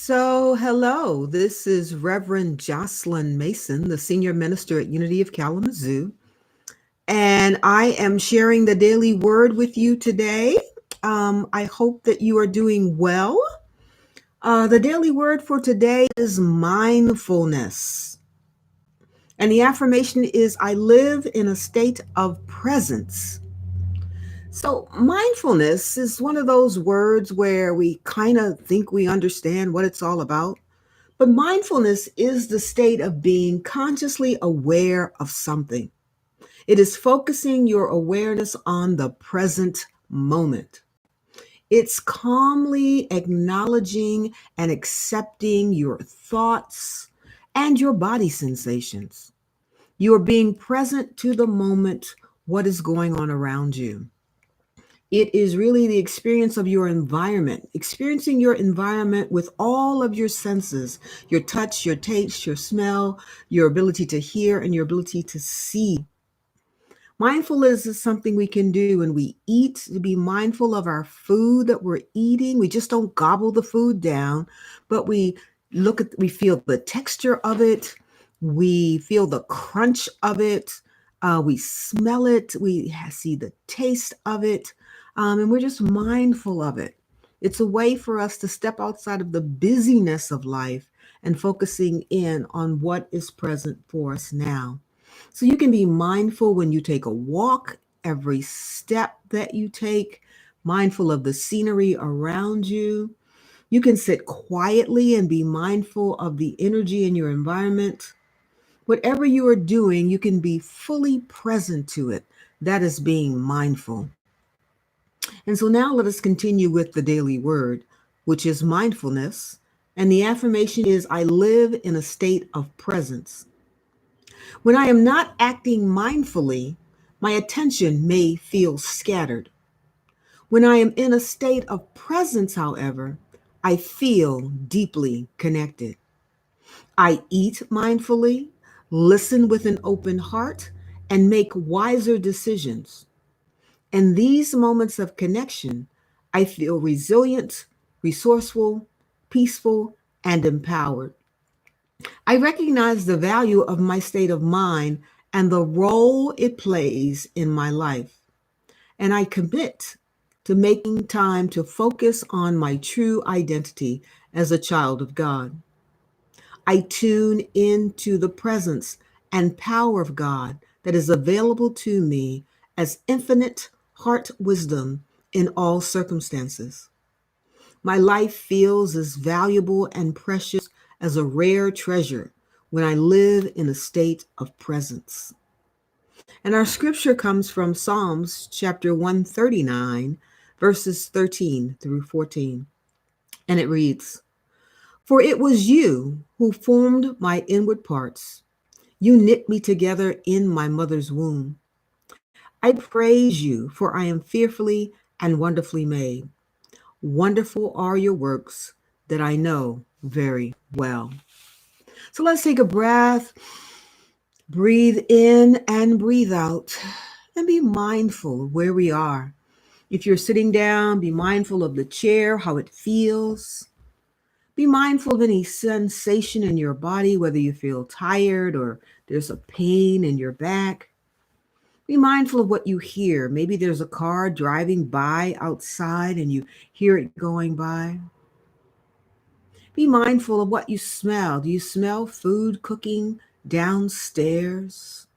Hello, this is Reverend Joslyn Mason, the Senior Minister at Unity of Kalamazoo, and I am sharing the daily word with you today. I hope that you are doing well. The daily word for today is mindfulness, and the affirmation is I live in a state of presence. So, mindfulness is one of those words where we kind of think we understand what it's all about. But mindfulness is the state of being consciously aware of something. It is focusing your awareness on the present moment. It's calmly acknowledging and accepting your thoughts and your body sensations. You are being present to the moment, what is going on around you. It is really the experience of your environment, experiencing your environment with all of your senses, your touch, your taste, your smell, your ability to hear, and your ability to see. Mindfulness is something we can do when we eat, to be mindful of our food that we're eating. We just don't gobble the food down, but we feel the texture of it. We feel the crunch of it. We smell it. See the taste of it. And we're just mindful of it. It's a way for us to step outside of the busyness of life and focusing in on what is present for us now. So you can be mindful when you take a walk, every step that you take, mindful of the scenery around you. You can sit quietly and be mindful of the energy in your environment. Whatever you are doing, you can be fully present to it. That is being mindful. And so now let us continue with the daily word, which is mindfulness. And the affirmation is I live in a state of presence. When I am not acting mindfully, my attention may feel scattered. When I am in a state of presence, however, I feel deeply connected. I eat mindfully, listen with an open heart, and make wiser decisions. In these moments of connection, I feel resilient, resourceful, peaceful, and empowered. I recognize the value of my state of mind and the role it plays in my life. And I commit to making time to focus on my true identity as a child of God. I tune into the presence and power of God that is available to me as infinite heart wisdom in all circumstances. My life feels as valuable and precious as a rare treasure when I live in a state of presence. And our scripture comes from Psalms chapter 139, verses 13 through 14. And it reads, For it was you who formed my inward parts. You knit me together in my mother's womb. I praise you, for I am fearfully and wonderfully made. Wonderful are your works that I know very well. So let's take a breath, breathe in and breathe out, and be mindful of where we are. If you're sitting down, be mindful of the chair, how it feels. Be mindful of any sensation in your body, whether you feel tired or there's a pain in your back. Be mindful of what you hear. Maybe there's a car driving by outside and you hear it going by. Be mindful of what you smell. Do you smell food cooking downstairs?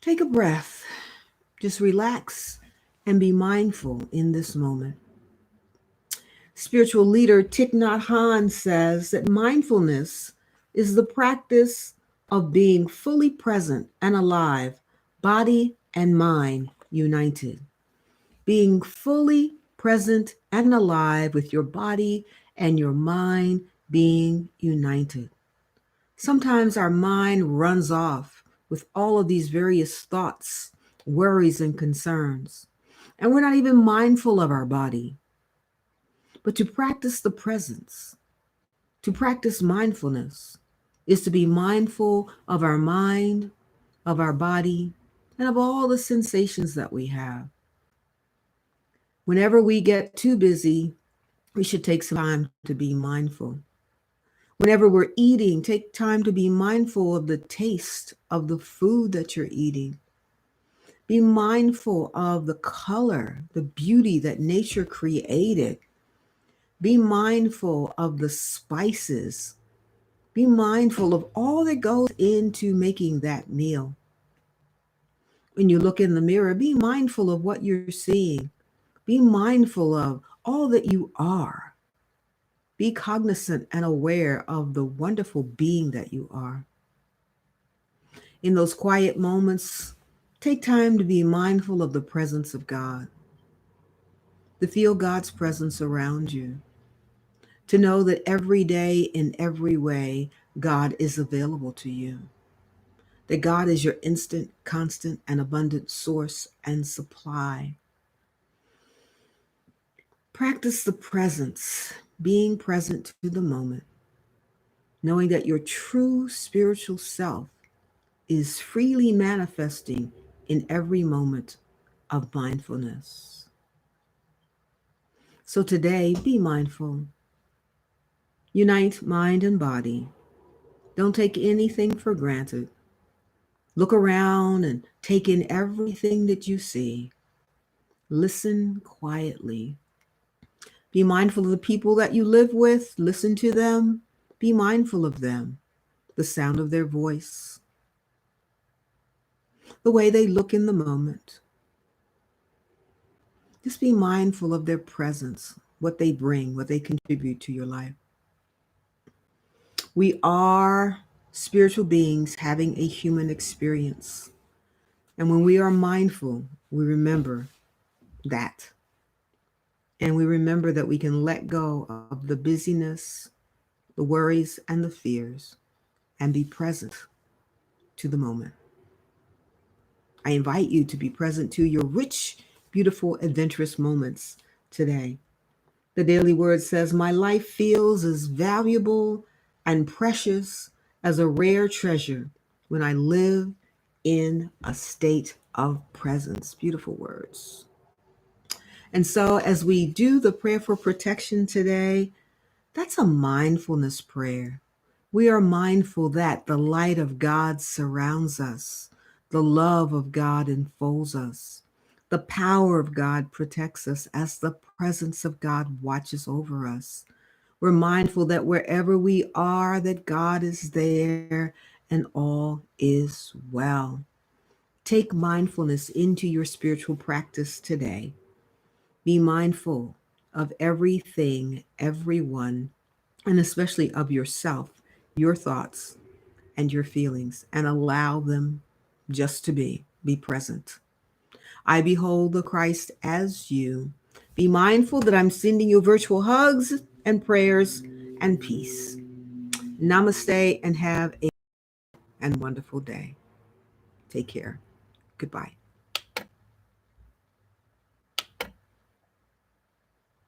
Take a breath. Just relax and be mindful in this moment. Spiritual leader Thich Nhat Hanh says that mindfulness is the practice of being fully present and alive, body and mind united. Being fully present and alive with your body and your mind being united. Sometimes our mind runs off with all of these various thoughts, worries, and concerns, and we're not even mindful of our body. But to practice the presence, to practice mindfulness, is to be mindful of our mind, of our body, and of all the sensations that we have. Whenever we get too busy, we should take some time to be mindful. Whenever we're eating, take time to be mindful of the taste of the food that you're eating. Be mindful of the color, the beauty that nature created. Be mindful of the spices. Be mindful of all that goes into making that meal. When you look in the mirror, be mindful of what you're seeing. Be mindful of all that you are. Be cognizant and aware of the wonderful being that you are. In those quiet moments, take time to be mindful of the presence of God, to feel God's presence around you, to know that every day in every way, God is available to you, that God is your instant, constant, and abundant source and supply. Practice the presence, being present to the moment, knowing that your true spiritual self is freely manifesting in every moment of mindfulness. So today, be mindful. Unite mind and body. Don't take anything for granted. Look around and take in everything that you see. Listen quietly. Be mindful of the people that you live with. Listen to them. Be mindful of them, the sound of their voice, the way they look in the moment. Just be mindful of their presence, what they bring, what they contribute to your life. We are spiritual beings having a human experience. And when we are mindful, we remember that. And we remember that we can let go of the busyness, the worries, and the fears, and be present to the moment. I invite you to be present to your rich, beautiful, adventurous moments today. The Daily Word says, "My life feels as valuable and precious as a rare treasure when I live in a state of presence." Beautiful words. And so, as we do the prayer for protection today, that's a mindfulness prayer. We are mindful that the light of God surrounds us, the love of God enfolds us, the power of God protects us as the presence of God watches over us. We're mindful that wherever we are, that God is there and all is well. Take mindfulness into your spiritual practice today. Be mindful of everything, everyone, and especially of yourself, your thoughts, and your feelings, and allow them just to be present. I behold the Christ as you. Be mindful that I'm sending you virtual hugs and prayers and peace. Namaste and have a and wonderful day. Take care. Goodbye.